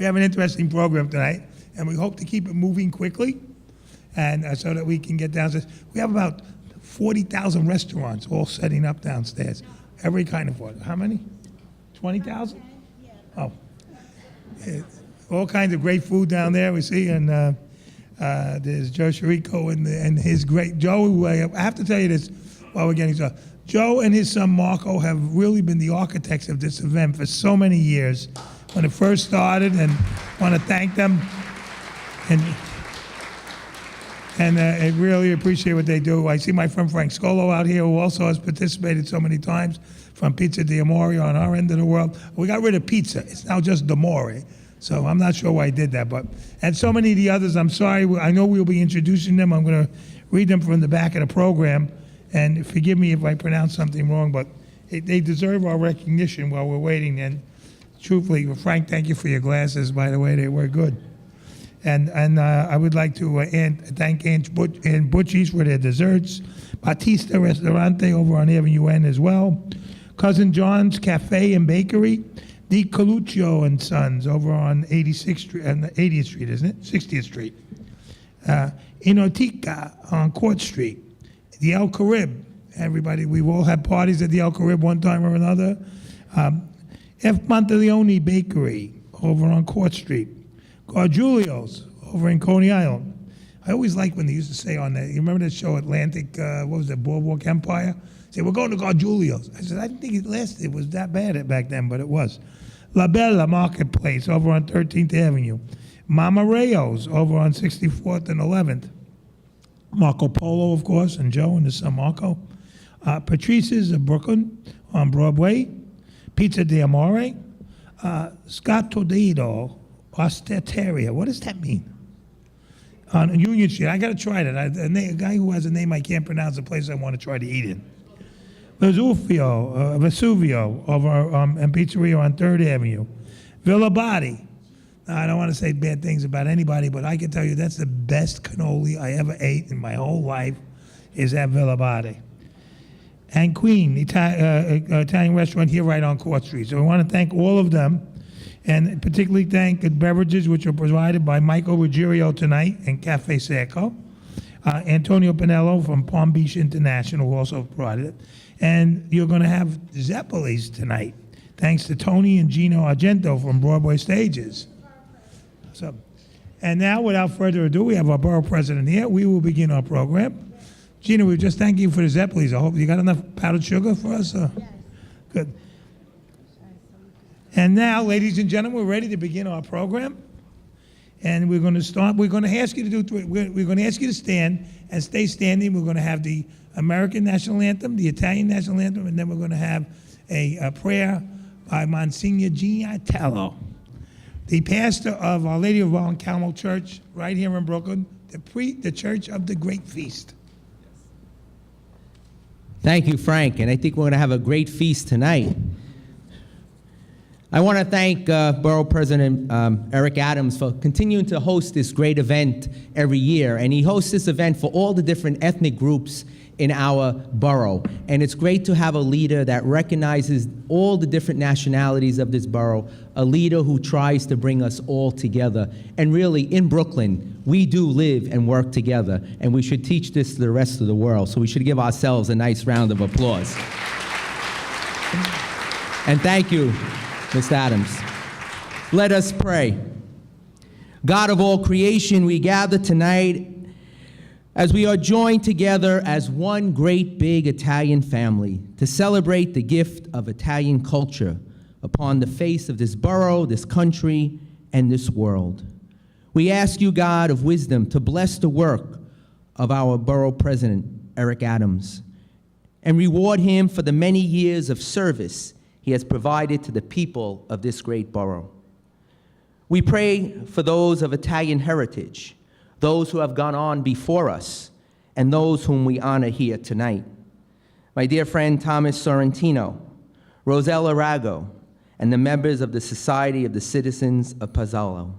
We have an interesting program tonight, and we hope to keep it moving quickly, and so that we can get downstairs. We have about 40,000 restaurants all setting up downstairs. Every kind of order. How many? 20,000? Oh. All kinds of great food down there, we see, and there's Joe Chirico and his great, Joe, who I have to tell you this while we're getting started. Joe and his son Marco have really been the architects of this event for so many years when it first started, and want to thank them. And I really appreciate what they do. I see my friend Frank Scolo out here, who also has participated so many times from Pizza di Amore on our end of the world. We got rid of pizza. It's now just D'Amore. So I'm not sure why I did that. And so many of the others, I'm sorry. I know we'll be introducing them. I'm going to read them from the back of the program. And forgive me if I pronounce something wrong, but they deserve our recognition while we're waiting. And truthfully, Frank, thank you for your glasses, by the way. They were good. And I would like to thank Aunt Butchie's for their desserts, Batista Restaurante over on Avenue N as well, Cousin John's Cafe and Bakery, Di Coluccio and Sons over on 86th Street, 80th Street, isn't it? 60th Street. Inotica on Court Street, the El Carib. Everybody, we've all had parties at the El Carib one time or another. F. Monteleone Bakery over on Court Street. Gargiulio's over in Coney Island. I always liked when they used to say on that, you remember that show Atlantic, what was it, Boardwalk Empire? Say, we're going to Gargiulio's. I said, I didn't think it was that bad back then, but it was. La Bella Marketplace over on 13th Avenue. Mama Rayo's over on 64th and 11th. Marco Polo, of course, and Joe and his son Marco. Patrice's of Brooklyn on Broadway. Pizza di Amore. Scott Todito Osteteria. What does that mean? On Union Street. I got to try that. A guy who has a name I can't pronounce, a place I want to try to eat in. Vesuvio over and Pizzeria on 3rd Avenue. Villa Body. Now, I don't want to say bad things about anybody, but I can tell you that's the best cannoli I ever ate in my whole life is at Villa Body. And Queen, Italian restaurant here right on Court Street. So I want to thank all of them, and particularly thank the beverages which are provided by Michael Ruggiero tonight and Cafe Seco. Antonio Pinello from Palm Beach International who also provided it. And you're going to have Zeppelis tonight, thanks to Tony and Gino Argento from Broadway Stages. So, and now, without further ado, we have our borough president here. We will begin our program. Gina, we just thank you for the Zeppelis. I hope you got enough powdered sugar for us. Yes. Good. And now, ladies and gentlemen, we're ready to begin our program. And we're going to start. We're going to ask you to do. We're going to ask you to stand and stay standing. We're going to have the American national anthem, the Italian national anthem, and then we're going to have a prayer by Monsignor Giatello, the pastor of Our Lady of Round Carmel Church, right here in Brooklyn, the Church of the Great Feast. Thank you, Frank, and I think we're going to have a great feast tonight. I want to thank Borough President Eric Adams for continuing to host this great event every year, and he hosts this event for all the different ethnic groups in our borough. And it's great to have a leader that recognizes all the different nationalities of this borough, a leader who tries to bring us all together. And really, in Brooklyn, we do live and work together, and we should teach this to the rest of the world. So we should give ourselves a nice round of applause. And thank you, Mr. Adams. Let us pray. God of all creation, we gather tonight as we are joined together as one great big Italian family to celebrate the gift of Italian culture upon the face of this borough, this country, and this world. We ask you, God of wisdom, to bless the work of our borough president, Eric Adams, and reward him for the many years of service he has provided to the people of this great borough. We pray for those of Italian heritage, those who have gone on before us, and those whom we honor here tonight. My dear friend Thomas Sorrentino, Rosella Rago, and the members of the Society of the Citizens of Pozzallo,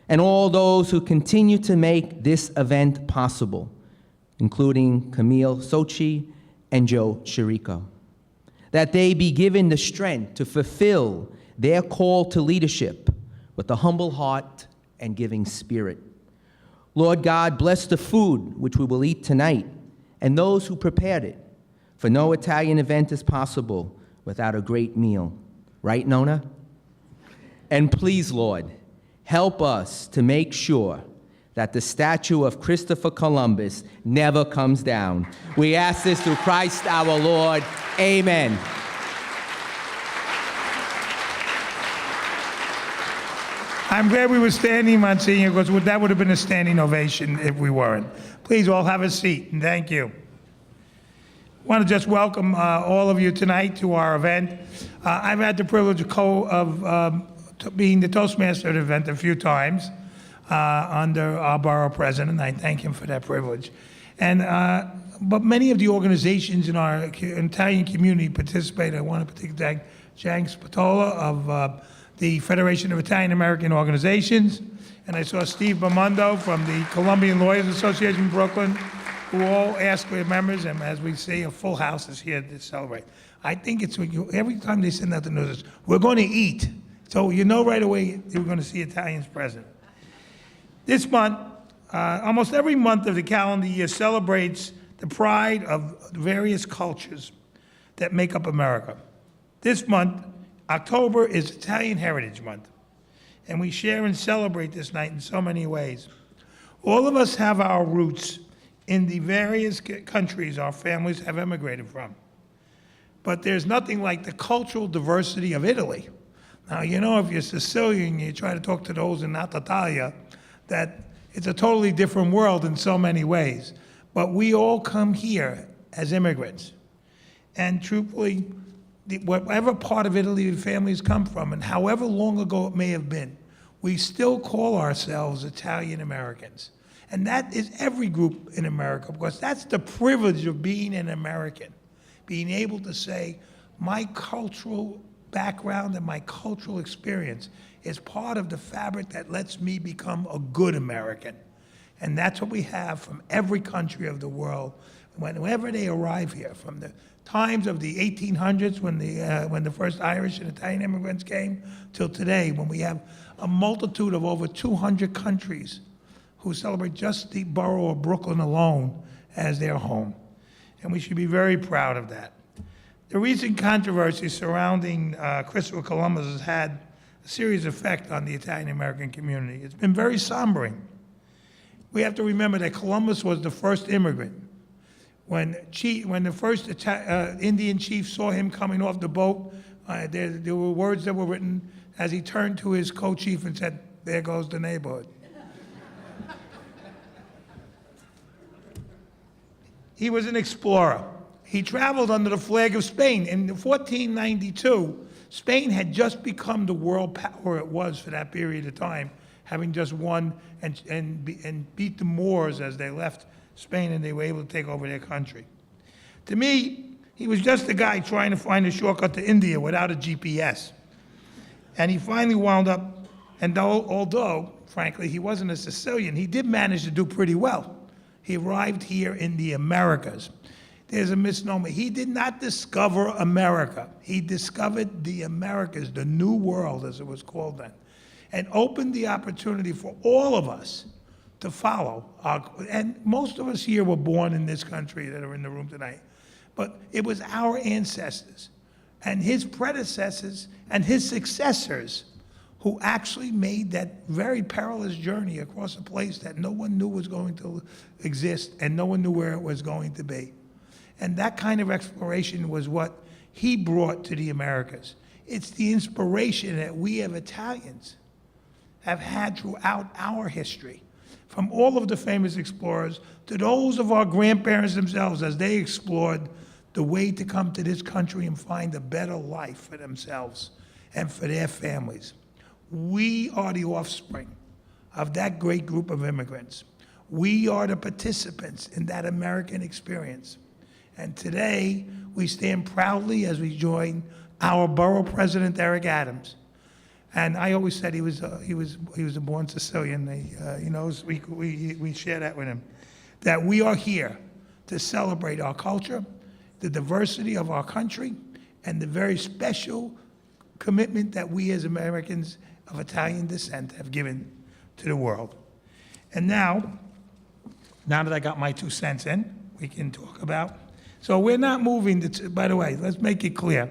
and all those who continue to make this event possible, including Camille Sochi and Joe Chirico, that they be given the strength to fulfill their call to leadership with a humble heart and giving spirit. Lord God, bless the food which we will eat tonight and those who prepared it, for no Italian event is possible without a great meal. Right, Nona? And please, Lord, help us to make sure that the statue of Christopher Columbus never comes down. We ask this through Christ our Lord. Amen. I'm glad we were standing, Monsignor, because that would have been a standing ovation if we weren't. Please all have a seat, and thank you. I want to just welcome all of you tonight to our event. I've had the privilege of being the Toastmaster of the event a few times under our borough president. I thank him for that privilege. But many of the organizations in our Italian community participate. I want to particularly thank Jang Spatola of the Federation of Italian American Organizations, and I saw Steve Bamondo from the Colombian Lawyers Association in Brooklyn, who all ask their members, and as we see, a full house is here to celebrate. I think it's every time they send out the news, we're going to eat. So you know right away you're going to see Italians present. This month, almost every month of the calendar year celebrates the pride of various cultures that make up America. This month, October, is Italian Heritage Month, and we share and celebrate this night in so many ways. All of us have our roots in the various countries our families have emigrated from. But there's nothing like the cultural diversity of Italy. Now, you know, if you're Sicilian, you try to talk to those in Alta Italia, that it's a totally different world in so many ways. But we all come here as immigrants. And truthfully, whatever part of Italy the families come from, and however long ago it may have been, we still call ourselves Italian Americans. And that is every group in America, because that's the privilege of being an American, being able to say, my cultural background and my cultural experience is part of the fabric that lets me become a good American. And that's what we have from every country of the world, whenever they arrive here, from the times of the 1800s when the first Irish and Italian immigrants came, till today when we have a multitude of over 200 countries who celebrate just the borough of Brooklyn alone as their home. And we should be very proud of that. The recent controversy surrounding Christopher Columbus has had a serious effect on the Italian-American community. It's been very sombering. We have to remember that Columbus was the first immigrant. When the first Indian chief saw him coming off the boat, there were words that were written as he turned to his co-chief and said, "There goes the neighborhood." He was an explorer. He traveled under the flag of Spain. In 1492, Spain had just become the world power it was for that period of time, having just won and beat the Moors as they left Spain and they were able to take over their country. To me, he was just a guy trying to find a shortcut to India without a GPS. And he finally wound up, and although, frankly, he wasn't a Sicilian, he did manage to do pretty well. He arrived here in the Americas. There's a misnomer. He did not discover America. He discovered the Americas, the New World, as it was called then, and opened the opportunity for all of us to follow. And most of us here were born in this country that are in the room tonight. But it was our ancestors and his predecessors and his successors who actually made that very perilous journey across a place that no one knew was going to exist and no one knew where it was going to be. And that kind of exploration was what he brought to the Americas. It's the inspiration that we as Italians have had throughout our history, from all of the famous explorers to those of our grandparents themselves as they explored the way to come to this country and find a better life for themselves and for their families. We are the offspring of that great group of immigrants. We are the participants in that American experience. And today, we stand proudly as we join our borough president, Eric Adams. And I always said he was a born Sicilian. He knows we share that with him. That we are here to celebrate our culture, the diversity of our country, and the very special commitment that we as Americans of Italian descent have given to the world. And now that I got my 2 cents in, we can talk about. So we're not moving, by the way, let's make it clear.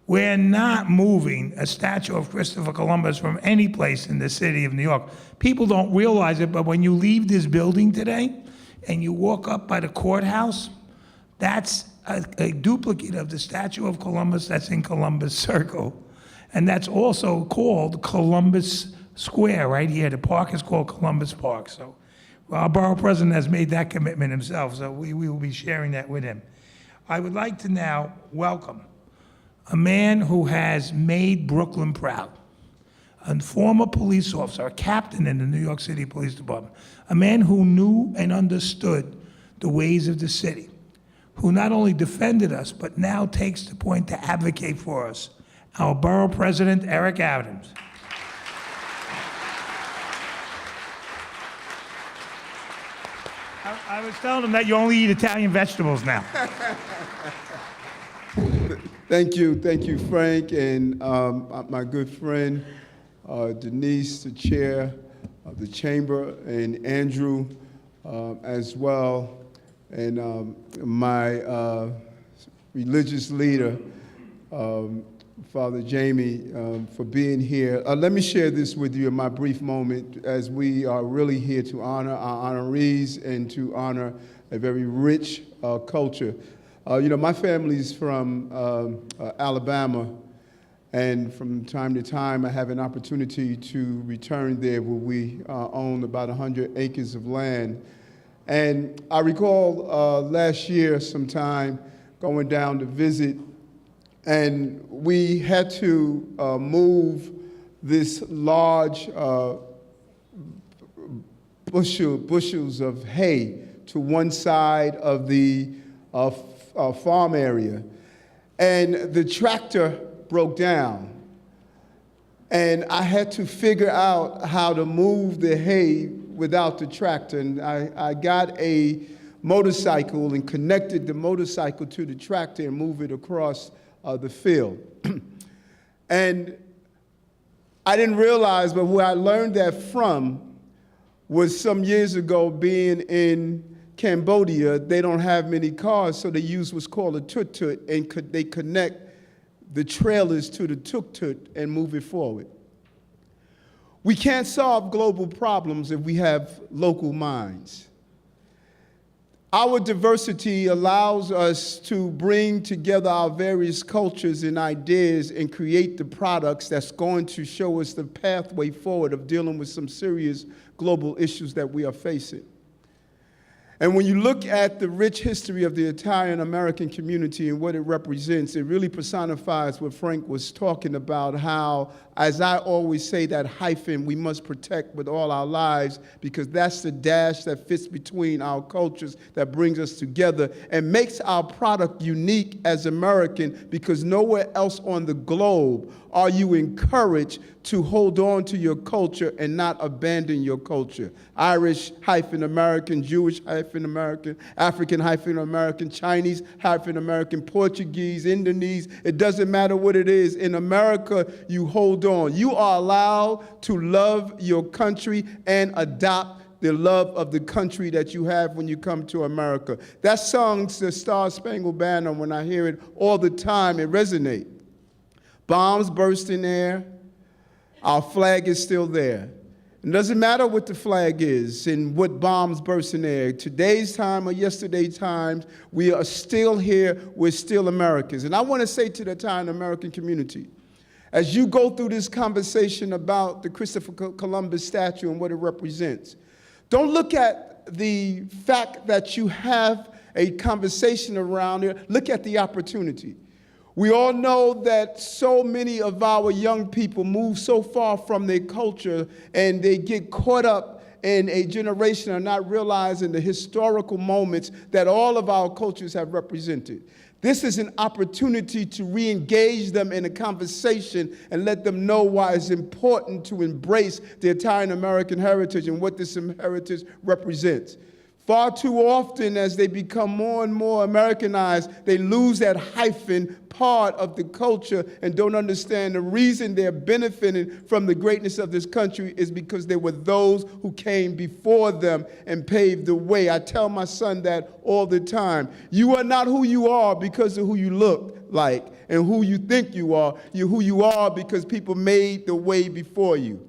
We're not moving a statue of Christopher Columbus from any place in the city of New York. People don't realize it, but when you leave this building today and you walk up by the courthouse, that's a duplicate of the statue of Columbus that's in Columbus Circle. And that's also called Columbus Square right here. The park is called Columbus Park. So our borough president has made that commitment himself, so we will be sharing that with him. I would like to now welcome a man who has made Brooklyn proud, a former police officer, a captain in the New York City Police Department, a man who knew and understood the ways of the city, who not only defended us, but now takes the point to advocate for us, our borough president, Eric Adams. I was telling him that you only eat Italian vegetables now. Thank you, Frank, and my good friend Denise, the chair of the chamber, and Andrew as well, and my religious leader, Father Jamie, for being here. Let me share this with you in my brief moment, as we are really here to honor our honorees and to honor a very rich culture. My family's from Alabama, and from time to time I have an opportunity to return there, where we own about 100 acres of land. And I recall last year sometime going down to visit, and we had to move this large bushels of hay to one side of the farm area. And the tractor broke down. And I had to figure out how to move the hay without the tractor. And I got a motorcycle and connected the motorcycle to the tractor and moved it across the field. And I didn't realize, but where I learned that from was some years ago being in Cambodia. They don't have many cars, so they use what's called a tuk-tuk, and they connect the trailers to the tuk-tuk and move it forward. We can't solve global problems if we have local minds. Our diversity allows us to bring together our various cultures and ideas and create the products that's going to show us the pathway forward of dealing with some serious global issues that we are facing. And when you look at the rich history of the Italian-American community and what it represents, it really personifies what Frank was talking about, how, as I always say, that hyphen we must protect with all our lives, because that's the dash that fits between our cultures that brings us together and makes our product unique as American, because nowhere else on the globe are you encouraged to hold on to your culture and not abandon your culture. Irish-American, Jewish-American, African-American, Chinese-American, Portuguese, Indonesian, it doesn't matter what it is. In America, you hold on. You are allowed to love your country and adopt the love of the country that you have when you come to America. That song's the Star-Spangled Banner. When I hear it all the time, it resonates. Bombs burst in air, our flag is still there. It doesn't matter what the flag is and what bombs burst in air. Today's time or yesterday's times, we are still here, we're still Americans. And I want to say to the Italian-American community, as you go through this conversation about the Christopher Columbus statue and what it represents, don't look at the fact that you have a conversation around it, look at the opportunity. We all know that so many of our young people move so far from their culture, and they get caught up in a generation of not realizing the historical moments that all of our cultures have represented. This is an opportunity to re-engage them in a conversation and let them know why it's important to embrace the Italian-American heritage and what this heritage represents. Far too often, as they become more and more Americanized, they lose that hyphen part of the culture and don't understand the reason they're benefiting from the greatness of this country is because there were those who came before them and paved the way. I tell my son that all the time. You are not who you are because of who you look like and who you think you are. You're who you are because people made the way before you.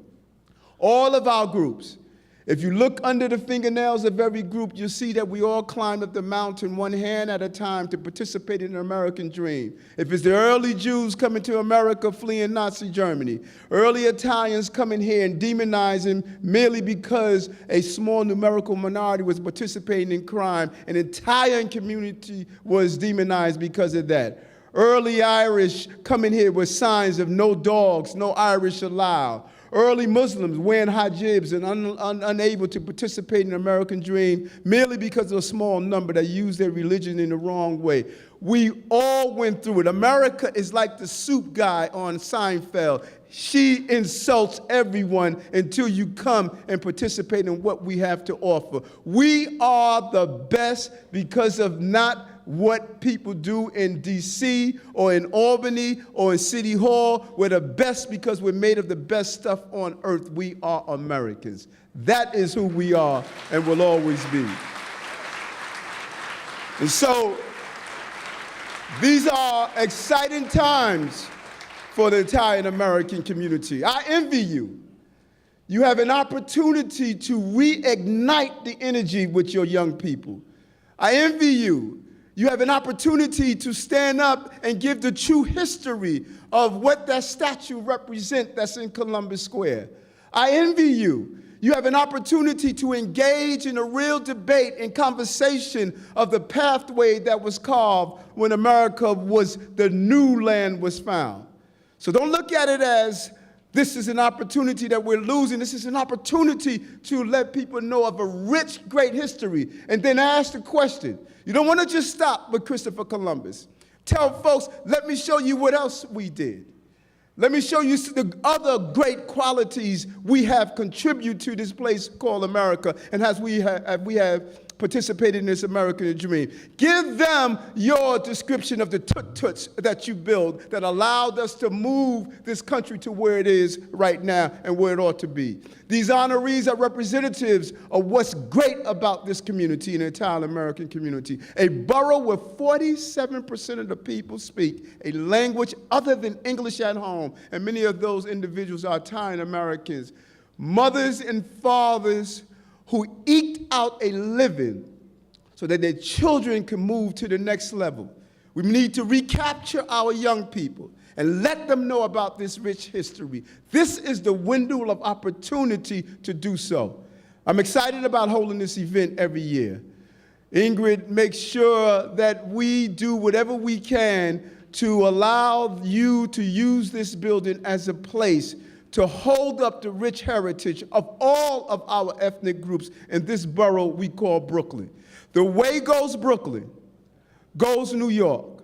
All of our groups. If you look under the fingernails of every group, you'll see that we all climbed up the mountain one hand at a time to participate in the American dream. If it's the early Jews coming to America fleeing Nazi Germany, early Italians coming here and demonizing merely because a small numerical minority was participating in crime, an entire community was demonized because of that. Early Irish coming here with signs of no dogs, no Irish allowed. Early Muslims wearing hijabs and unable to participate in the American dream merely because of a small number that use their religion in the wrong way. We all went through it. America is like the soup guy on Seinfeld. She insults everyone until you come and participate in what we have to offer. We are the best because of not what people do in D.C. or in Albany or in City Hall. We're the best because we're made of the best stuff on earth. We are Americans. That is who we are and will always be. And so, these are exciting times for the Italian American community. I envy you. You have an opportunity to reignite the energy with your young people. I envy you. You have an opportunity to stand up and give the true history of what that statue represents that's in Columbus Square. I envy you. You have an opportunity to engage in a real debate and conversation of the pathway that was carved when America was, the new land was found. So don't look at it as this is an opportunity that we're losing. This is an opportunity to let people know of a rich, great history. And then ask the question. You don't want to just stop with Christopher Columbus. Tell folks, let me show you what else we did. Let me show you the other great qualities we have contributed to this place called America, and as we have participated in this American dream. Give them your description of the tut-tuts that you built that allowed us to move this country to where it is right now and where it ought to be. These honorees are representatives of what's great about this community, an Italian American community. A borough where 47% of the people speak a language other than English at home, and many of those individuals are Italian Americans. Mothers and fathers who eked out a living so that their children can move to the next level. We need to recapture our young people and let them know about this rich history. This is the window of opportunity to do so. I'm excited about holding this event every year. Ingrid makes sure that we do whatever we can to allow you to use this building as a place to hold up the rich heritage of all of our ethnic groups in this borough we call Brooklyn. The way goes Brooklyn, goes New York.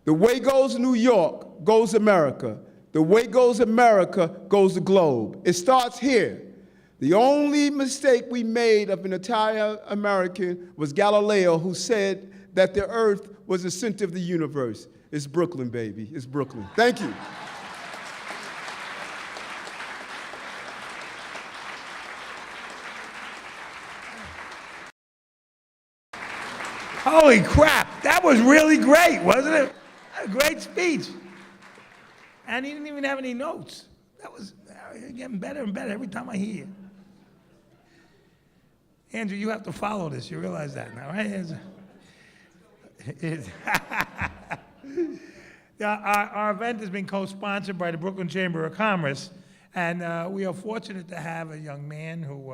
The way goes New York, goes America. The way goes America, goes the globe. It starts here. The only mistake we made of an Italian American was Galileo, who said that the earth was the center of the universe. It's Brooklyn, baby. It's Brooklyn. Thank you. Holy crap, that was really great, wasn't it? A great speech. And he didn't even have any notes. That was getting better and better every time I hear you. Andrew, you have to follow this. You realize that now, right? Our event has been co-sponsored by the Brooklyn Chamber of Commerce, and we are fortunate to have a young man who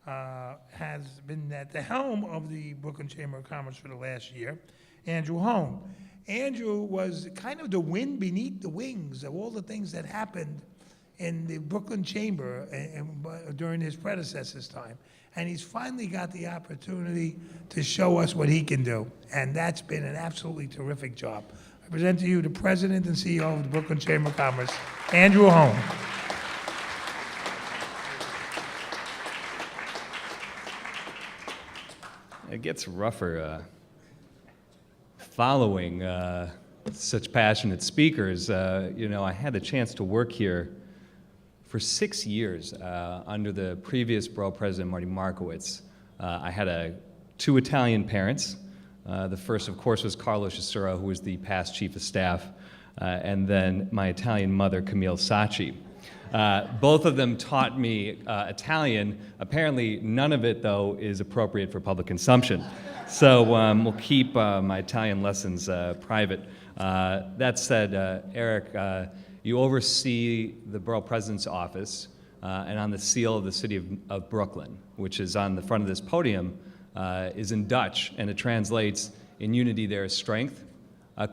has been at the helm of the Brooklyn Chamber of Commerce for the last year, Andrew Home. Andrew was kind of the wind beneath the wings of all the things that happened in the Brooklyn Chamber during his predecessor's time. And he's finally got the opportunity to show us what he can do. And that's been an absolutely terrific job. I present to you the President and CEO of the Brooklyn Chamber of Commerce, Andrew Home. It gets rougher following such passionate speakers. I had the chance to work here for 6 years under the previous Borough President, Marty Markowitz. I had two Italian parents. The first, of course, was Carlo Cesura, who was the past chief of staff, and then my Italian mother, Camille Sacchi. Both of them taught me Italian. Apparently, none of it, though, is appropriate for public consumption. So we'll keep my Italian lessons private. That said, Eric, you oversee the Borough President's office, and on the seal of the city of Brooklyn, which is on the front of this podium, is in Dutch, and it translates, "In unity there is strength."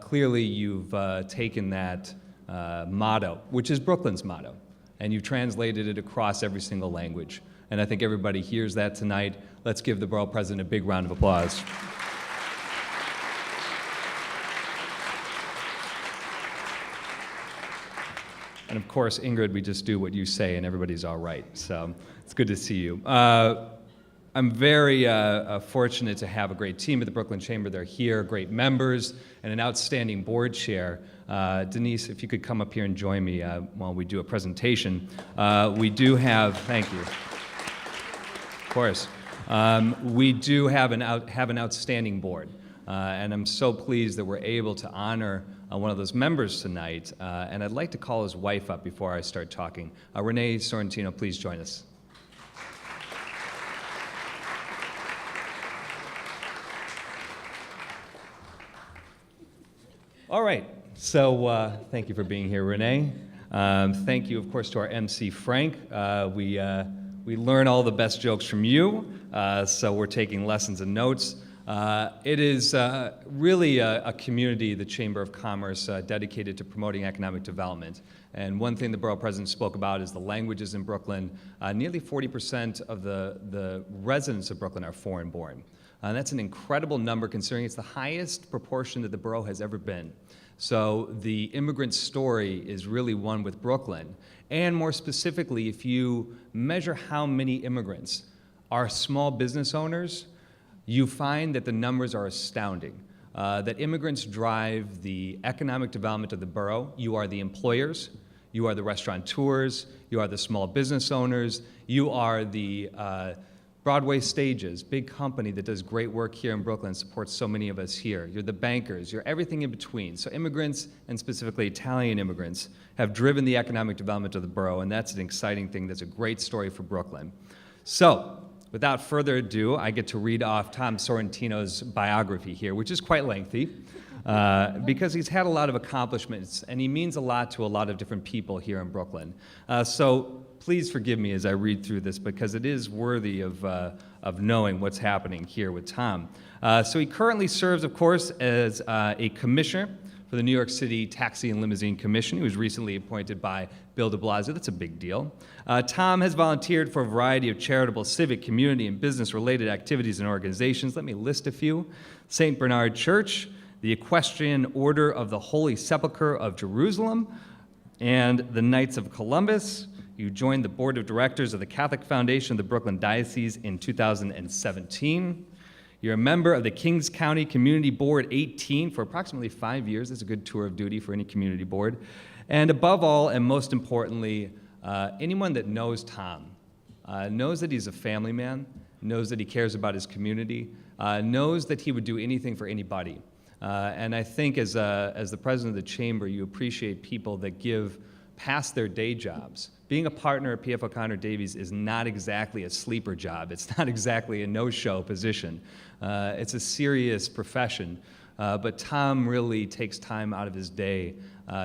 Clearly, you've taken that motto, which is Brooklyn's motto, and you've translated it across every single language. And I think everybody hears that tonight. Let's give the Borough President a big round of applause. And of course, Ingrid, we just do what you say and everybody's all right. So it's good to see you. I'm very fortunate to have a great team at the Brooklyn Chamber. They're here, great members, and an outstanding board chair. Denise, if you could come up here and join me while we do a presentation. We do have, thank you. Of course. We do have an outstanding board. And I'm so pleased that we're able to honor one of those members tonight. And I'd like to call his wife up before I start talking. Renee Sorrentino, please join us. All right, so thank you for being here, Renee. Thank you, of course, to our MC, Frank. We learn all the best jokes from you, so we're taking lessons and notes. It is really a community, the Chamber of Commerce, dedicated to promoting economic development. And one thing the Borough President spoke about is the languages in Brooklyn. Nearly 40% of the residents of Brooklyn are foreign-born. That's an incredible number considering it's the highest proportion that the borough has ever been. So the immigrant story is really one with Brooklyn. And more specifically, if you measure how many immigrants are small business owners, you find that the numbers are astounding. That immigrants drive the economic development of the borough. You are the employers, you are the restaurateurs, you are the small business owners, you are the Broadway Stages, big company that does great work here in Brooklyn, supports so many of us here. You're the bankers, you're everything in between. So immigrants, and specifically Italian immigrants, have driven the economic development of the borough, and that's an exciting thing. That's a great story for Brooklyn. So, without further ado, I get to read off Tom Sorrentino's biography here, which is quite lengthy, because he's had a lot of accomplishments, and he means a lot to a lot of different people here in Brooklyn. So please forgive me as I read through this, because it is worthy of knowing what's happening here with Tom. So he currently serves, of course, as a commissioner for the New York City Taxi and Limousine Commission. He was recently appointed by Bill de Blasio. That's a big deal. Tom has volunteered for a variety of charitable, civic, community, and business-related activities and organizations. Let me list a few. St. Bernard Church, the Equestrian Order of the Holy Sepulchre of Jerusalem, and the Knights of Columbus. You joined the board of directors of the Catholic Foundation of the Brooklyn Diocese in 2017. You're a member of the Kings County Community Board 18 for approximately 5 years. That's a good tour of duty for any community board. And above all, and most importantly, anyone that knows Tom knows that he's a family man, knows that he cares about his community, knows that he would do anything for anybody. And I think as the president of the chamber, you appreciate people that give past their day jobs. Being a partner at P.F. O'Connor Davies is not exactly a sleeper job. It's not exactly a no-show position. It's a serious profession. But Tom really takes time out of his day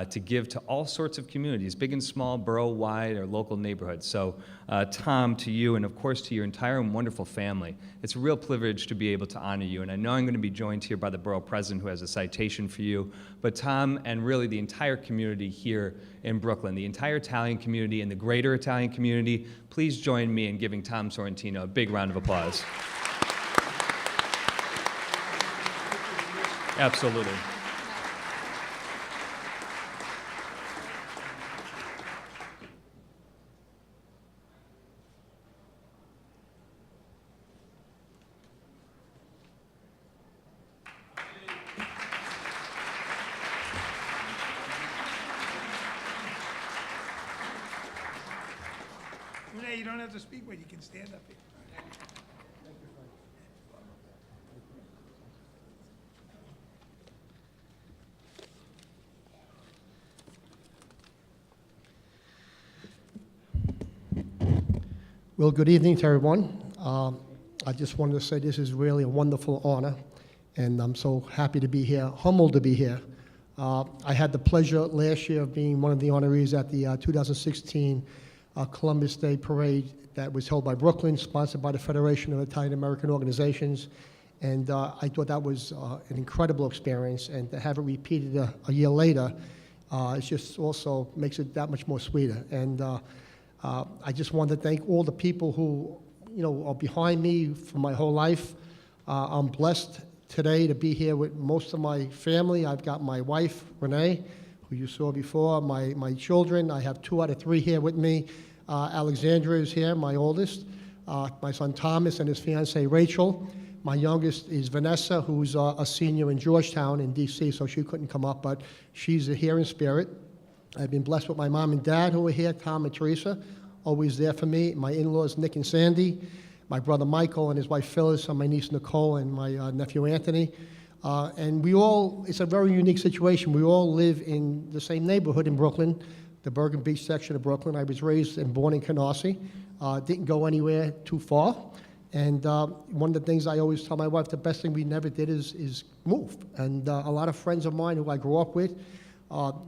to give to all sorts of communities, big and small, borough-wide or local neighborhoods. So Tom, to you, and of course to your entire wonderful family, it's a real privilege to be able to honor you. And I know I'm going to be joined here by the borough president who has a citation for you. But Tom, and really the entire community here in Brooklyn, the entire Italian community and the greater Italian community, please join me in giving Tom Sorrentino a big round of applause. Absolutely. don't have to speak, but you can stand up here. Well, good evening to everyone. I just wanted to say this is really a wonderful honor, and I'm so happy to be here, humbled to be here. I had the pleasure last year of being one of the honorees at the 2016 Columbus Day Parade that was held by Brooklyn, sponsored by the Federation of Italian American Organizations, and I thought that was an incredible experience, and to have it repeated a year later, it just also makes it that much more sweeter. And I just want to thank all the people who, are behind me for my whole life. I'm blessed today to be here with most of my family. I've got my wife, Renee, who you saw before, my children. I have 2 out of 3 here with me. Alexandra is here, my oldest. My son Thomas and his fiancée, Rachel. My youngest is Vanessa, who's a senior in Georgetown in D.C., so she couldn't come up, but she's here in spirit. I've been blessed with my mom and dad who are here, Tom and Teresa, always there for me. My in-laws, Nick and Sandy, my brother Michael and his wife Phyllis, and my niece Nicole, and my nephew Anthony. And it's a very unique situation. We all live in the same neighborhood in Brooklyn, the Bergen Beach section of Brooklyn. I was raised and born in Canarsie, didn't go anywhere too far. And one of the things I always tell my wife, the best thing we never did is move. And a lot of friends of mine who I grew up with,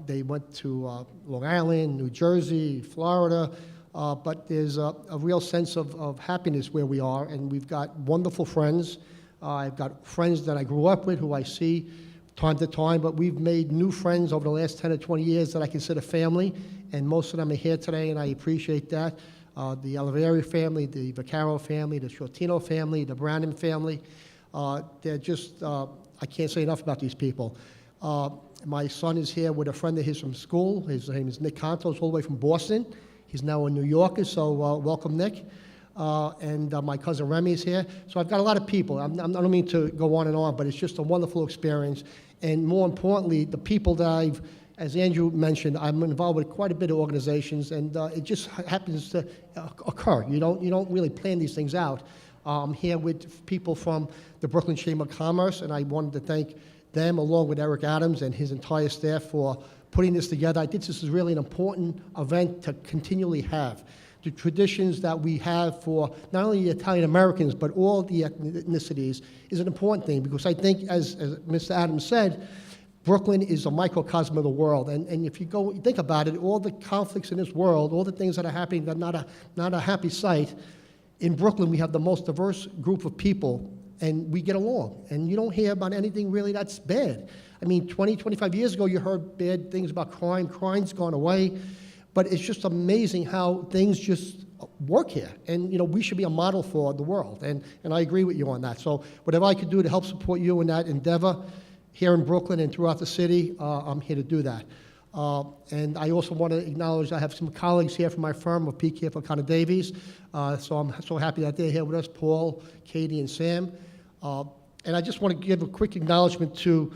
they went to Long Island, New Jersey, Florida, but there's a real sense of happiness where we are, and we've got wonderful friends. I've got friends that I grew up with who I see time to time, but we've made new friends over the last 10 or 20 years that I consider family, and most of them are here today, and I appreciate that. The Oliveri family, the Vaccaro family, the Shortino family, the Brandon family, they're just, I can't say enough about these people. My son is here with a friend of his from school. His name is Nick Contos, all the way from Boston. He's now a New Yorker, so welcome, Nick. And my cousin Remy is here. So I've got a lot of people. I don't mean to go on and on, but it's just a wonderful experience. And more importantly, the people that as Andrew mentioned, I'm involved with quite a bit of organizations, and it just happens to occur. You don't really plan these things out. I'm here with people from the Brooklyn Chamber of Commerce, and I wanted to thank them, along with Eric Adams and his entire staff, for putting this together. I think this is really an important event to continually have. The traditions that we have for not only the Italian Americans, but all the ethnicities is an important thing, because I think, as Mr. Adams said, Brooklyn is a microcosm of the world. And if you think about it, all the conflicts in this world, all the things that are happening that are not a happy sight, in Brooklyn we have the most diverse group of people, and we get along. And you don't hear about anything really that's bad. I mean, 20, 25 years ago, you heard bad things about crime. Crime's gone away. But it's just amazing how things just work here. And, we should be a model for the world. And I agree with you on that. So whatever I could do to help support you in that endeavor here in Brooklyn and throughout the city, I'm here to do that. And I also want to acknowledge I have some colleagues here from my firm of PK O'Connor Davies. So I'm so happy that they're here with us, Paul, Katie, and Sam. And I just want to give a quick acknowledgement to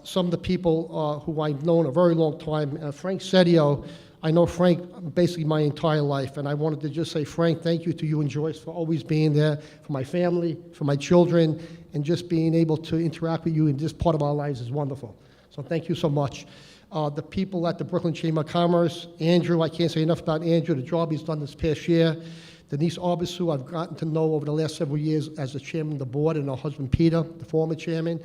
some of the people who I've known a very long time. Frank Sedio, I know Frank basically my entire life, and I wanted to just say, Frank, thank you to you and Joyce for always being there for my family, for my children, and just being able to interact with you in this part of our lives is wonderful. So thank you so much. The people at the Brooklyn Chamber of Commerce, Andrew, I can't say enough about Andrew, the job he's done this past year. Denise Arbisu, I've gotten to know over the last several years as the chairman of the board, and her husband Peter, the former chairman.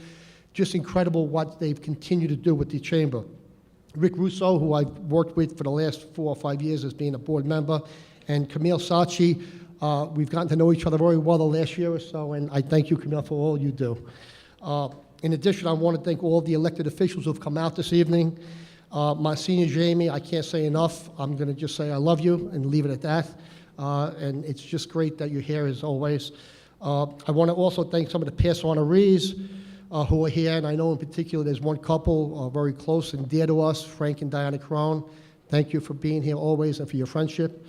Just incredible what they've continued to do with the chamber. Rick Russo, who I've worked with for the last 4 or 5 years as being a board member, and Camille Sachi. We've gotten to know each other very well the last year or so, and I thank you, Camille, for all you do. In addition, I want to thank all the elected officials who have come out this evening. Monsignor Jamie, I can't say enough. I'm going to just say I love you and leave it at that. And it's just great that you're here as always. I want to also thank some of the past honorees who are here, and I know in particular there's one couple very close and dear to us, Frank and Diana Crone. Thank you for being here always and for your friendship.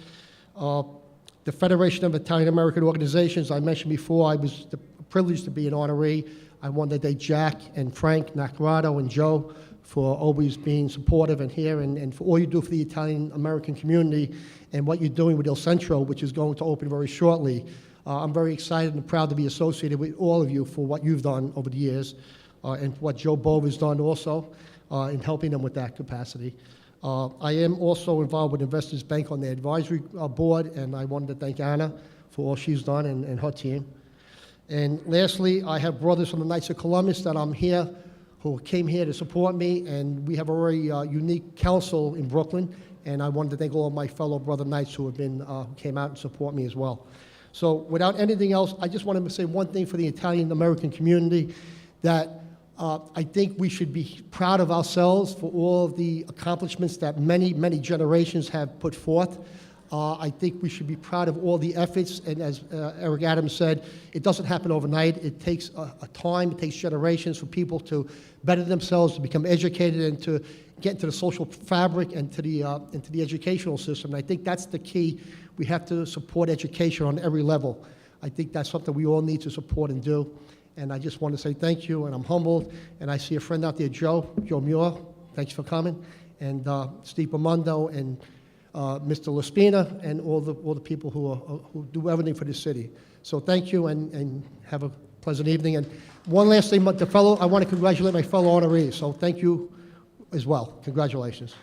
The Federation of Italian American Organizations, I mentioned before, I was privileged to be an honoree. I want to thank Jack and Frank Nacarado and Joe for always being supportive and here, and for all you do for the Italian-American community and what you're doing with Il Centro, which is going to open very shortly. I'm very excited and proud to be associated with all of you for what you've done over the years, and what Joe Bove has done also in helping them with that capacity. I am also involved with Investors Bank on the advisory board, and I wanted to thank Anna for all she's done and her team. And lastly, I have brothers from the Knights of Columbus that I'm here, who came here to support me, and we have a very unique council in Brooklyn, and I wanted to thank all of my fellow brother Knights who have been, who came out and support me as well. So without anything else, I just wanted to say one thing for the Italian-American community, that I think we should be proud of ourselves for all of the accomplishments that many, many generations have put forth. I think we should be proud of all the efforts, and as Eric Adams said, it doesn't happen overnight. It takes a time, it takes generations for people to better themselves, to become educated, and to get into the social fabric and into the educational system. And I think that's the key. We have to support education on every level. I think that's something we all need to support and do. And I just want to say thank you, and I'm humbled. And I see a friend out there, Joe Muir. Thanks for coming. And Steve Ramondo and Mr. Laspina, and all the people who do everything for this city. So thank you, and have a pleasant evening. And one last thing, I want to congratulate my fellow honorees. So thank you as well. Congratulations.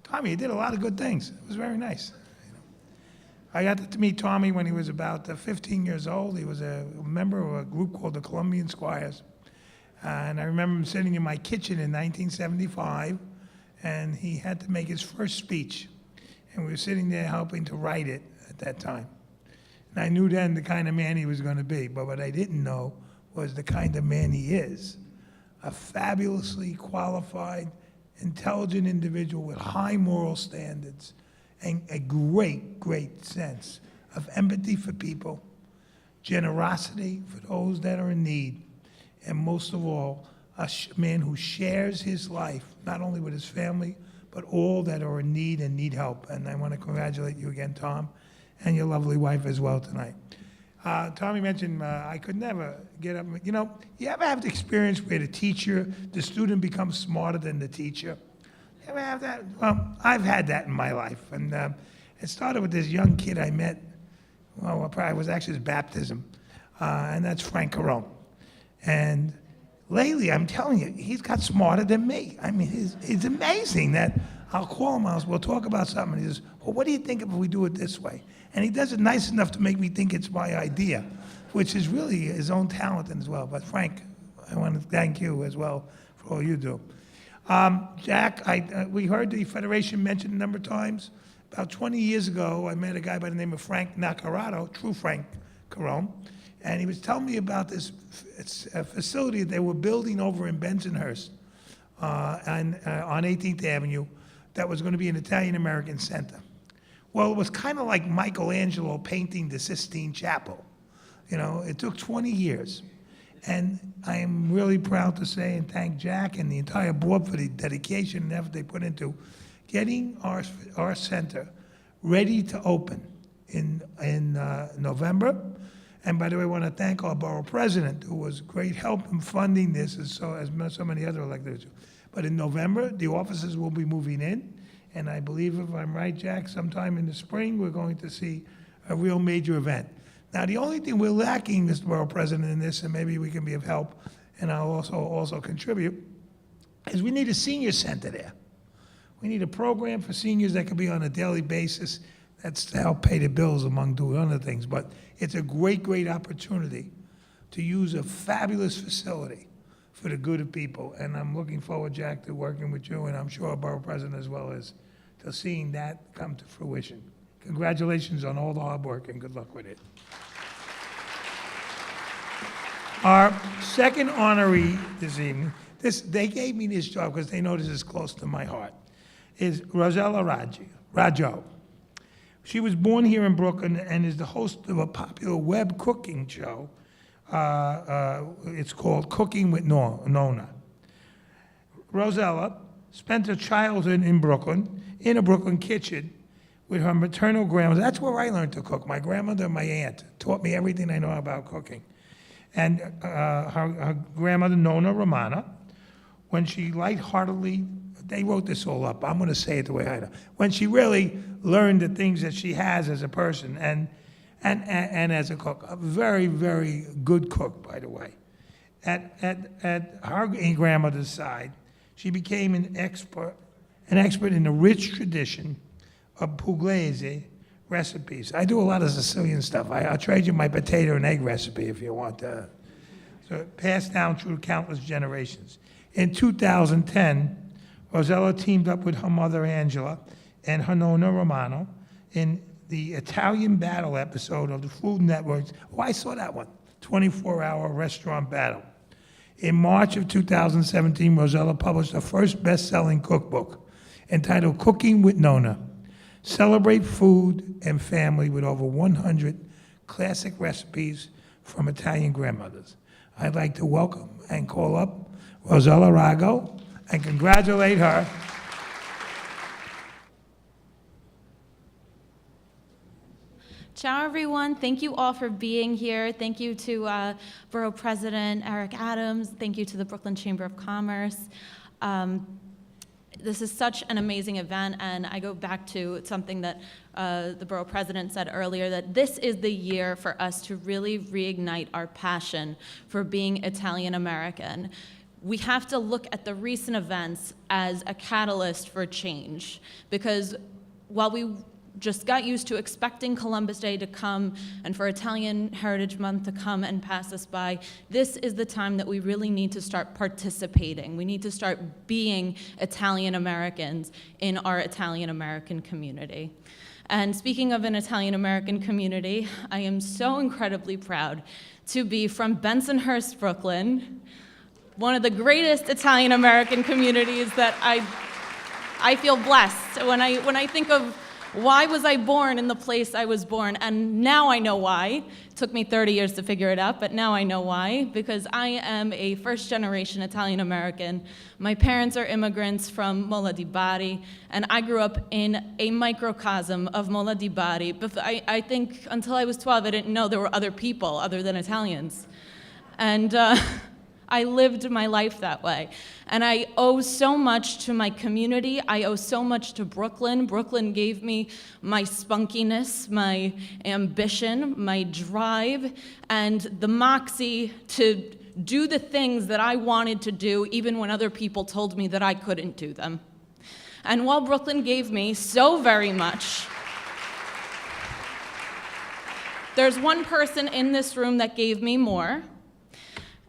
Tommy, you did a lot of good things. It was very nice. I got to meet Tommy when he was about 15 years old. He was a member of a group called the Colombian Squires. And I remember him sitting in my kitchen in 1975, and he had to make his first speech. And we were sitting there helping to write it at that time. And I knew then the kind of man he was going to be, but what I didn't know was the kind of man he is. A fabulously qualified, intelligent individual with high moral standards, and a great, great sense of empathy for people, generosity for those that are in need, and most of all, a man who shares his life, not only with his family, but all that are in need and need help. And I want to congratulate you again, Tom, and your lovely wife as well tonight. Tommy mentioned I could never get up. You know, you ever have the experience where the student becomes smarter than the teacher? You ever have that? Well, I've had that in my life. And it started with this young kid I met. Well, it was actually his baptism. And that's Frank Carone. And lately, I'm telling you, he's got smarter than me. I mean, it's amazing that I'll call him, we'll talk about something, and he says, well, what do you think if we do it this way? And he does it nice enough to make me think it's my idea, which is really his own talent as well. But Frank, I want to thank you as well for all you do. Jack, we heard the Federation mentioned a number of times. About 20 years ago, I met a guy by the name of Frank Nacarado, true Frank Carone, and he was telling me about this facility that they were building over in Bensonhurst on 18th Avenue that was going to be an Italian-American center. Well, it was kind of like Michelangelo painting the Sistine Chapel. You know, it took 20 years. And I am really proud to say and thank Jack and the entire board for the dedication and effort they put into getting our center ready to open in November. And by the way, I want to thank our borough president, who was great help in funding this, as so many other electeds. But in November, the offices will be moving in, and I believe, if I'm right, Jack, sometime in the spring, we're going to see a real major event. Now, the only thing we're lacking, Mr. Borough President, in this, and maybe we can be of help, and I'll also contribute, is we need a senior center there. We need a program for seniors that can be on a daily basis. That's to help pay the bills, among doing other things. But it's a great, great opportunity to use a fabulous facility for the good of people. And I'm looking forward, Jack, to working with you, and I'm sure our borough president as well as, to seeing that come to fruition. Congratulations on all the hard work, and good luck with it. Our second honoree this evening, they gave me this job because they know this is close to my heart, is Rosella Raggio. She was born here in Brooklyn and is the host of a popular web cooking show It's called Cooking with Nona. Rosella spent her childhood in Brooklyn, in a Brooklyn kitchen, with her maternal grandmother. That's where I learned to cook. My grandmother and my aunt taught me everything I know about cooking. And her grandmother, Nona Romana, when she lightheartedly, they wrote this all up, I'm gonna say it the way I know, when she really learned the things that she has as a person and as a cook, a very, very good cook, by the way. At her grandmother's side, she became an expert in the rich tradition of pugliese recipes. I do a lot of Sicilian stuff. I'll trade you my potato and egg recipe if you want to. So passed down through countless generations. In 2010, Rosella teamed up with her mother Angela and her nonna Romano in the Italian Battle episode of the Food Network's, oh, I saw that one, 24-hour restaurant battle. In March of 2017, Rosella published her first best-selling cookbook entitled Cooking with Nona. Celebrate food and family with over 100 classic recipes from Italian grandmothers. I'd like to welcome and call up Rosella Rago and congratulate her. Ciao, everyone. Thank you all for being here. Thank you to Borough President Eric Adams. Thank you to the Brooklyn Chamber of Commerce. This is such an amazing event, and I go back to something that the Borough President said earlier, that this is the year for us to really reignite our passion for being Italian American. We have to look at the recent events as a catalyst for change, because while we just got used to expecting Columbus Day to come and for Italian Heritage Month to come and pass us by, this is the time that we really need to start participating. We need to start being Italian Americans in our Italian American community. And speaking of an Italian American community, I am so incredibly proud to be from Bensonhurst, Brooklyn, one of the greatest Italian American communities that I feel blessed. When I think of why was I born in the place I was born? And now I know why. It took me 30 years to figure it out, but now I know why. Because I am a first-generation Italian American. My parents are immigrants from Mola di Bari, and I grew up in a microcosm of Mola di Bari. But I think until I was 12, I didn't know there were other people other than Italians. And I lived my life that way. And I owe so much to my community. I owe so much to Brooklyn. Brooklyn gave me my spunkiness, my ambition, my drive, and the moxie to do the things that I wanted to do, even when other people told me that I couldn't do them. And while Brooklyn gave me so very much, there's one person in this room that gave me more.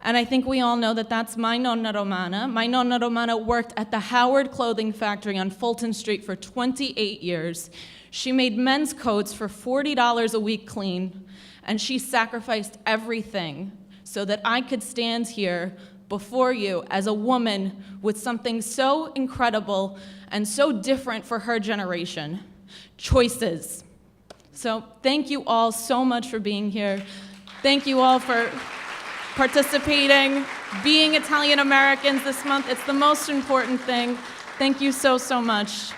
And I think we all know that that's my nonna Romana. My nonna Romana worked at the Howard Clothing Factory on Fulton Street for 28 years. She made men's coats for $40 a week clean, and she sacrificed everything so that I could stand here before you as a woman with something so incredible and so different for her generation. Choices. So thank you all so much for being here. Thank you all for participating, being Italian Americans this month. It's the most important thing. Thank you so, so much.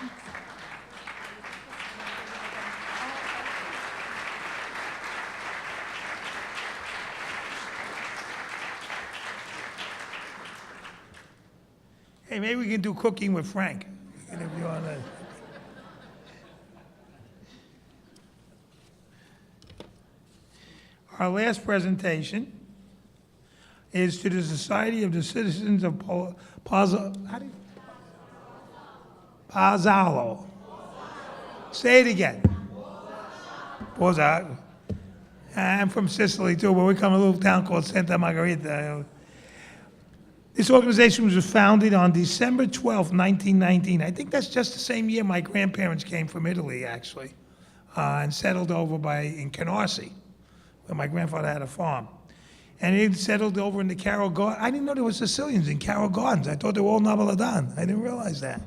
Hey, maybe we can do cooking with Frank. If you want to. Our last presentation is to the Society of the Citizens of Pozzallo. Say it again. Pozzallo. I'm from Sicily too, but we come from a little town called Santa Margherita. This organization was founded on December 12, 1919. I think that's just the same year my grandparents came from Italy, actually, and settled over in Canarsie, where my grandfather had a farm. And they settled over in the Carroll Gardens. I didn't know there were Sicilians in Carroll Gardens. I thought they were all Napoletan. I didn't realize that.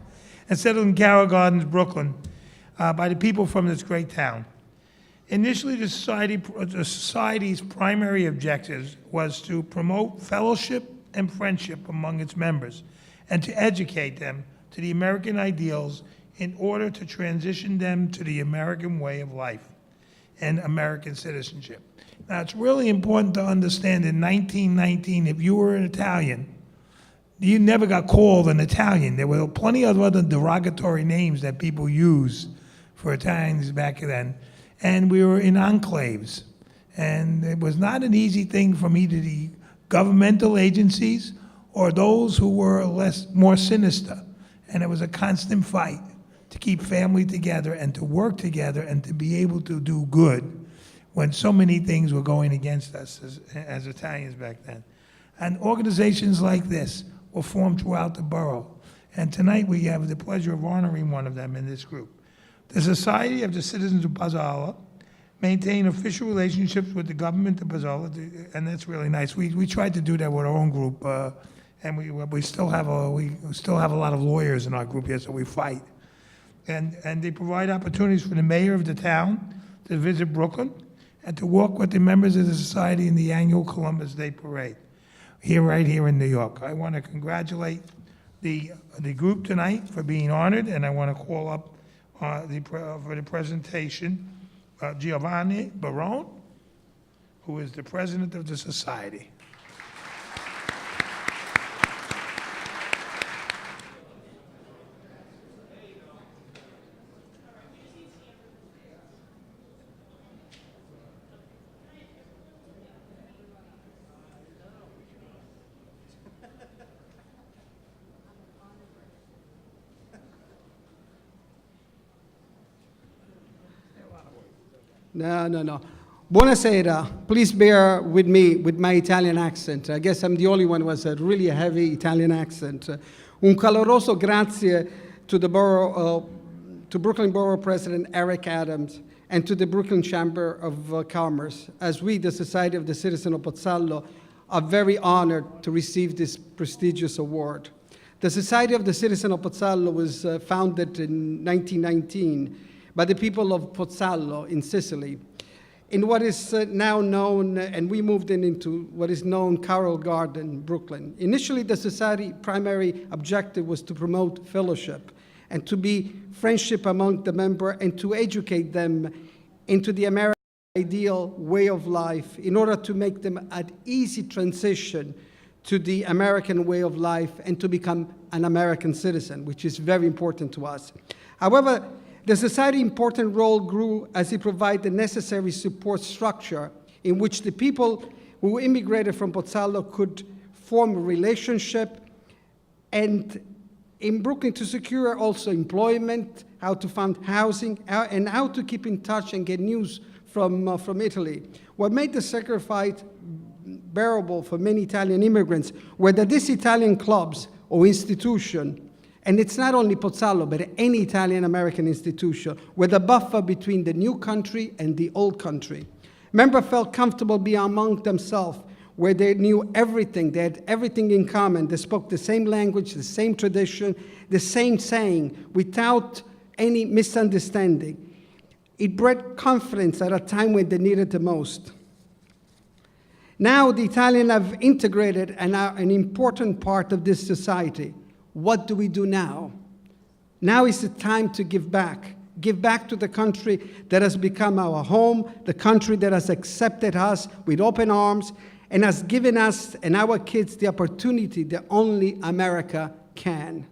And settled in Carroll Gardens, Brooklyn, by the people from this great town. Initially, the society's primary objectives was to promote fellowship and friendship among its members and to educate them to the American ideals in order to transition them to the American way of life and American citizenship. Now, it's really important to understand in 1919, if you were an Italian, you never got called an Italian. There were plenty of other derogatory names that people used for Italians back then. And we were in enclaves. And it was not an easy thing from either the governmental agencies or those who were more sinister. And it was a constant fight to keep family together and to work together and to be able to do good when so many things were going against us as Italians back then. And organizations like this were formed throughout the borough. And tonight we have the pleasure of honoring one of them in this group. The Society of the Citizens of Pozzallo maintain official relationships with the government of Pozzallo, and that's really nice. We tried to do that with our own group, and we still have a lot of lawyers in our group here, so we fight. And they provide opportunities for the mayor of the town to visit Brooklyn and to walk with the members of the society in the annual Columbus Day Parade, right here in New York. I want to congratulate the group tonight for being honored, and I want to call up for the presentation Giovanni Barone, who is the president of the society. No. Buonasera. Please bear with me with my Italian accent. I guess I'm the only one who has a really heavy Italian accent. Un caloroso grazie to the borough, to Brooklyn Borough President Eric Adams and to the Brooklyn Chamber of Commerce, as we, the Society of the Citizens of Pozzallo, are very honored to receive this prestigious award. The Society of the Citizens of Pozzallo was founded in 1919 by the people of Pozzallo in Sicily, in what is now known, and we moved into what is known Carroll Garden, Brooklyn. Initially, the society's primary objective was to promote fellowship and to be friendship among the members and to educate them into the American ideal way of life in order to make them an easy transition to the American way of life and to become an American citizen, which is very important to us. However, the society's important role grew as it provided the necessary support structure in which the people who immigrated from Pozzallo could form a relationship, and in Brooklyn to secure also employment, how to fund housing, and how to keep in touch and get news from Italy. What made the sacrifice bearable for many Italian immigrants were that these Italian clubs or institutions, and it's not only Pozzallo, but any Italian-American institution, were the buffer between the new country and the old country. Members felt comfortable being among themselves, where they knew everything, they had everything in common, they spoke the same language, the same tradition, the same saying, without any misunderstanding. It bred confidence at a time when they needed the most. Now the Italians have integrated and are an important part of this society. What do we do now? Now is the time to give back. Give back to the country that has become our home, the country that has accepted us with open arms and has given us and our kids the opportunity that only America can.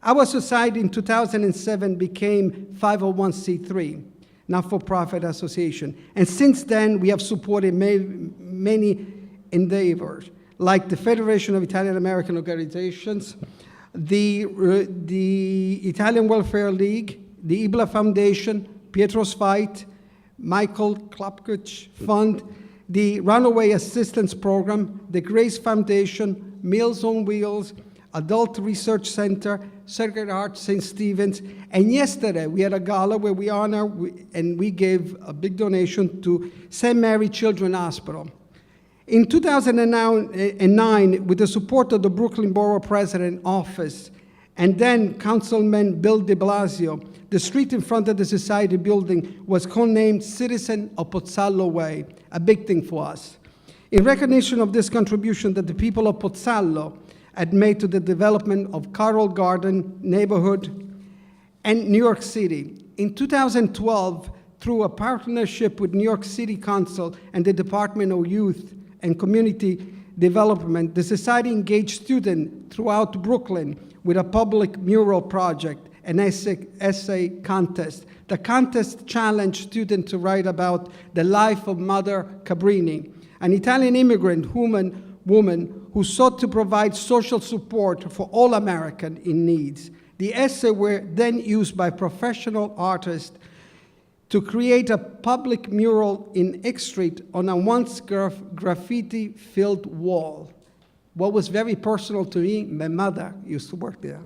Our society in 2007 became 501c3, not-for-profit association. And since then, we have supported many endeavors, like the Federation of Italian-American Organizations, the Italian Welfare League, the Ibla Foundation, Pietro's Fight, Michael Klopkich Fund, the Runaway Assistance Program, the Grace Foundation, Meals on Wheels, Adult Research Center, Sacred Heart St. Stephen's, and yesterday we had a gala where we honor and we gave a big donation to St. Mary Children's Hospital. In 2009, with the support of the Brooklyn Borough President Office and then Councilman Bill de Blasio, The street in front of the Society building was codenamed Citizen of Pozzallo Way, a big thing for us. In recognition of this contribution that the people of Pozzallo had made to the development of Carroll Garden neighborhood and New York City, in 2012, through a partnership with New York City Council and the Department of Youth and Community Development, the Society engaged students throughout Brooklyn with a public mural project, an essay contest. The contest challenged students to write about the life of Mother Cabrini, an Italian immigrant woman who sought to provide social support for all Americans in need. The essays were then used by professional artists to create a public mural in X Street on a once graffiti-filled wall. What was very personal to me, my mother used to work there.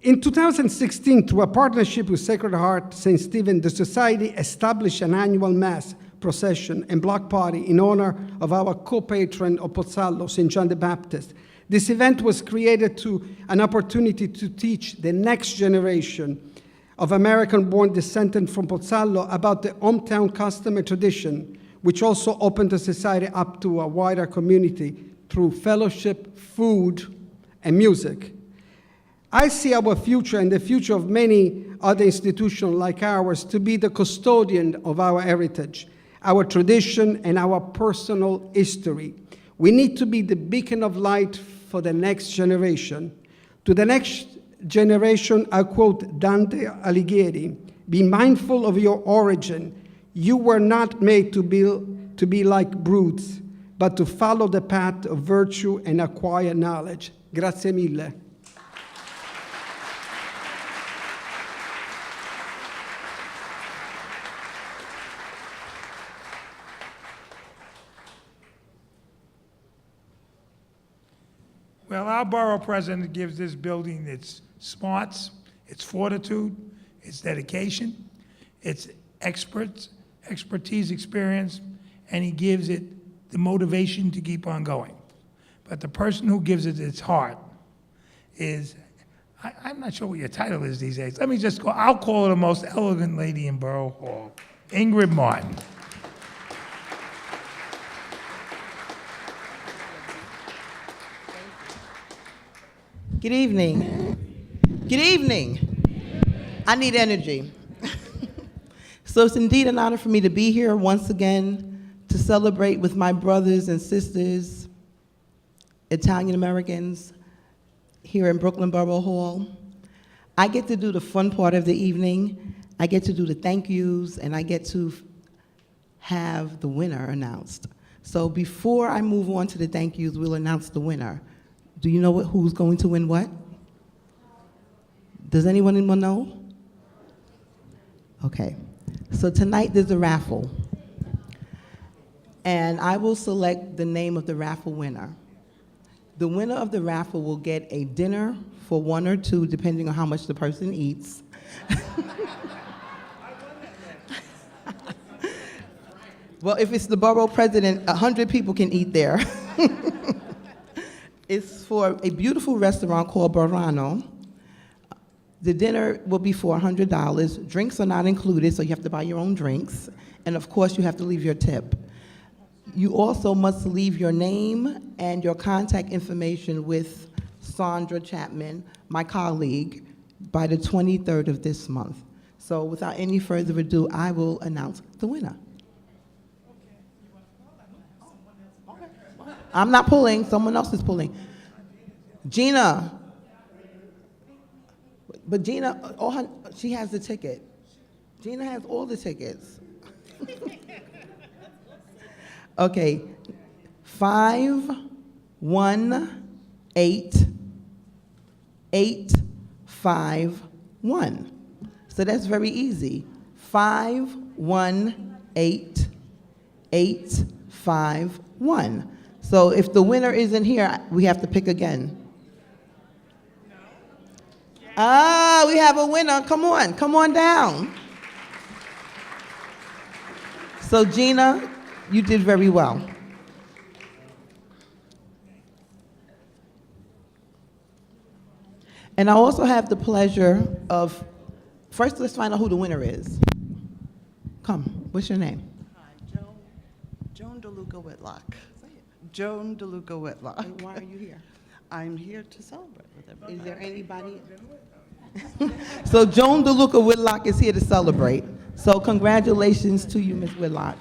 In 2016, through a partnership with Sacred Heart St. Stephen, the Society established an annual mass procession and block party in honor of our co-patron of Pozzallo, St. John the Baptist. This event was created to an opportunity to teach the next generation of American-born descendants from Pozzallo about the hometown custom and tradition, which also opened the Society up to a wider community through fellowship, food, and music. I see our future and the future of many other institutions like ours to be the custodian of our heritage, our tradition, and our personal history. We need to be the beacon of light for the next generation. To the next generation, I quote Dante Alighieri, "Be mindful of your origin. You were not made to be like brutes, but to follow the path of virtue and acquire knowledge." Grazie mille. Well, our borough president gives this building its smarts, its fortitude, its dedication, its expertise, experience, and he gives it the motivation to keep on going. But the person who gives it its heart is, I'm not sure what your title is these days. Let me just go, I'll call her the most elegant lady in Borough Hall, Ingrid Martin. Good evening. Good evening. I need energy. So it's indeed an honor for me to be here once again to celebrate with my brothers and sisters, Italian Americans, here in Brooklyn Borough Hall. I get to do the fun part of the evening. I get to do the thank yous, and I get to have the winner announced. So before I move on to the thank yous, we'll announce the winner. Do you know who's going to win what? Does anyone know? Okay. So tonight there's a raffle. And I will select the name of the raffle winner. The winner of the raffle will get a dinner for one or two, depending on how much the person eats. Well, if it's the borough president, 100 people can eat there. It's for a beautiful restaurant called Borough. The dinner will be for $100. Drinks are not included, so you have to buy your own drinks. And of course, you have to leave your tip. You also must leave your name and your contact information with Sandra Chapman, my colleague, by the 23rd of this month. So without any further ado, I will announce the winner. I'm not pulling, someone else is pulling. Gina. But Gina, she has the ticket. Gina has all the tickets. Okay, 518851. So that's very easy. 518851. So if the winner isn't here, we have to pick again. Ah, we have a winner. Come on down. So Gina, you did very well. And I also have the pleasure of, first let's find out who the winner is. Come, what's your name? Hi, Joan DeLuca Whitlock. Joan DeLuca Whitlock. And why are you here? I'm here to celebrate with everybody. Is there anybody? So Joan DeLuca Whitlock is here to celebrate. So congratulations to you, Ms. Whitlock.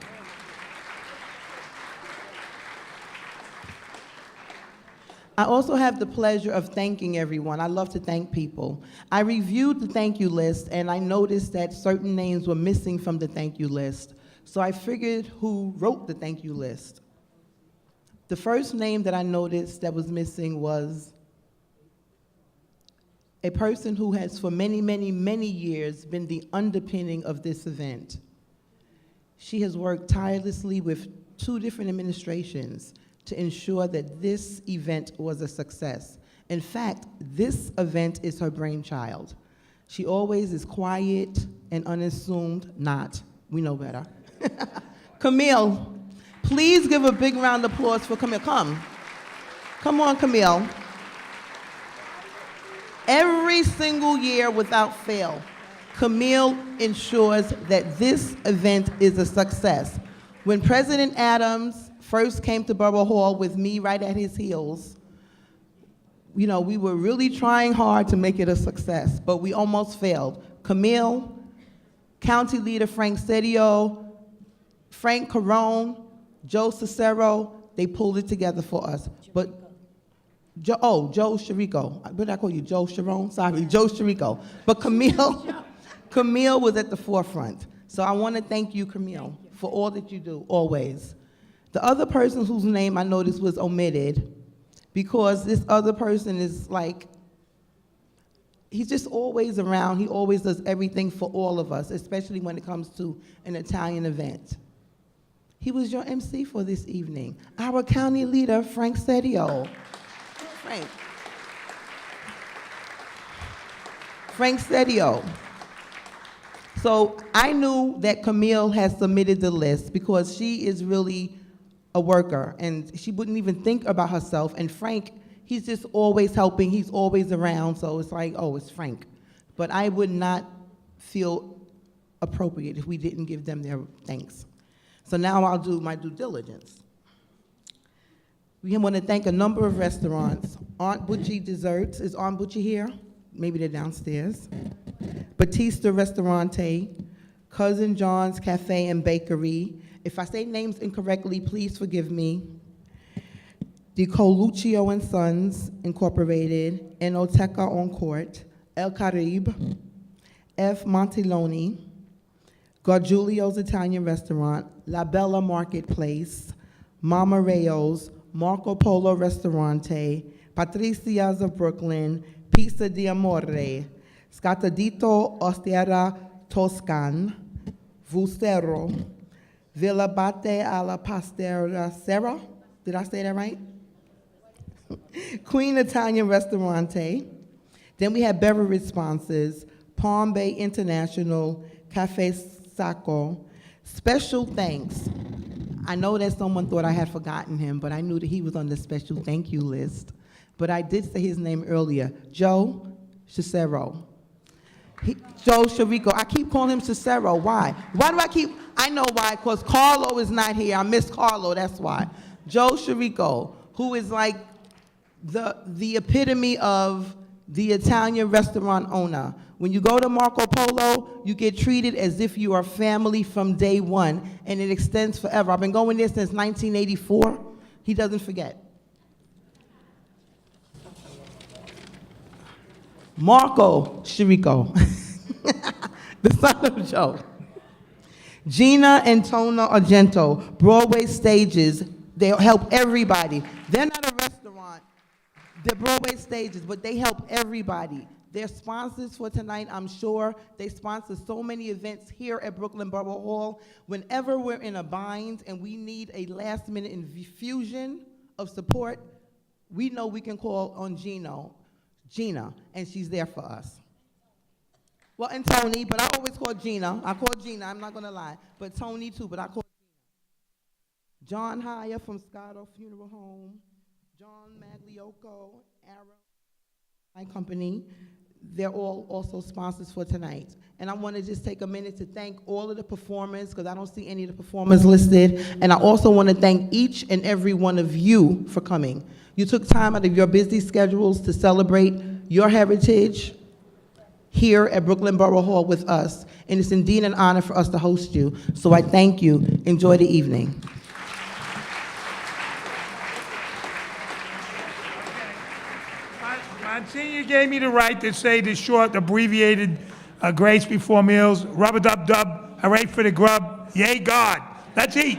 I also have the pleasure of thanking everyone. I love to thank people. I reviewed the thank you list, and I noticed that certain names were missing from the thank you list. So I figured who wrote the thank you list. The first name that I noticed that was missing was a person who has for many, many, many years been the underpinning of this event. She has worked tirelessly with 2 different administrations to ensure that this event was a success. In fact, this event is her brainchild. She always is quiet and unassuming, not. We know better. Camille, please give a big round of applause for Camille. Come on, Camille. Every single year without fail, Camille ensures that this event is a success. When President Adams first came to Borough Hall with me right at his heels, we were really trying hard to make it a success, but we almost failed. Camille, County Leader Frank Sedio, Frank Carone, Joe Cicero, they pulled it together for us. But Joe Chirico. What did I call you? Joe Sharon? Sorry, Joe Chirico. But Camille was at the forefront. So I want to thank you, Camille, for all that you do, always. The other person whose name I noticed was omitted, because this other person is like, he's just always around. He always does everything for all of us, especially when it comes to an Italian event. He was your MC for this evening, our county leader, Frank Sedio. Frank Sedio. So I knew that Camille had submitted the list because she is really a worker, and she wouldn't even think about herself. And Frank, he's just always helping. He's always around. So it's like, oh, it's Frank. But I would not feel appropriate if we didn't give them their thanks. So now I'll do my due diligence. We want to thank a number of restaurants. Aunt Butchie Desserts. Is Aunt Butchie here? Maybe they're downstairs. Batista Restaurante, Cousin John's Cafe and Bakery. If I say names incorrectly, please forgive me. Di Coluccio and Sons Incorporated, Enoteca on Court, El Caribe, F. Montiloni, Gargiulio's Italian Restaurant, La Bella Marketplace, Mama Rayo's, Marco Polo Restaurante, Patricia's of Brooklyn, Pizza di Amore, Scatadito Ostiera Toscan, Vustero, Villa Bate alla Pastera Serra. Did I say that right? Queen Italian Restaurante. Then we have beverage sponsors, Palm Bay International, Cafe Sacco. Special thanks. I know that someone thought I had forgotten him, but I knew that he was on the special thank you list. But I did say his name earlier, Joe Cicero. Joe Chirico. I keep calling him Cicero. Why? I know why, because Carlo is not here. I miss Carlo, that's why. Joe Chirico, who is like the epitome of the Italian restaurant owner. When you go to Marco Polo, you get treated as if you are family from day one, and it extends forever. I've been going there since 1984. He doesn't forget. Marco Chirico, the son of Joe. Gina and Tona Argento, Broadway Stages, they help everybody. They're not a restaurant, they're Broadway Stages, but they help everybody. They're sponsors for tonight, I'm sure. They sponsor so many events here at Brooklyn Borough Hall. Whenever we're in a bind and we need a last-minute infusion of support, we know we can call on Gina, and she's there for us. Well, and Tony, but I always call Gina. I call Gina, I'm not gonna lie. But Tony too, but I call Gina. John Haya from Scotto Funeral Home, John Magliocco, Arrow. my company. They're all also sponsors for tonight. And I want to just take a minute to thank all of the performers, because I don't see any of the performers listed. And I also want to thank each and every one of you for coming. You took time out of your busy schedules to celebrate your heritage here at Brooklyn Borough Hall with us. And it's indeed an honor for us to host you. So I thank you. Enjoy the evening. Monsignor gave me the right to say the short, abbreviated grace before meals. Rub-a-dub-dub, hooray for the grub, yay God. Let's eat.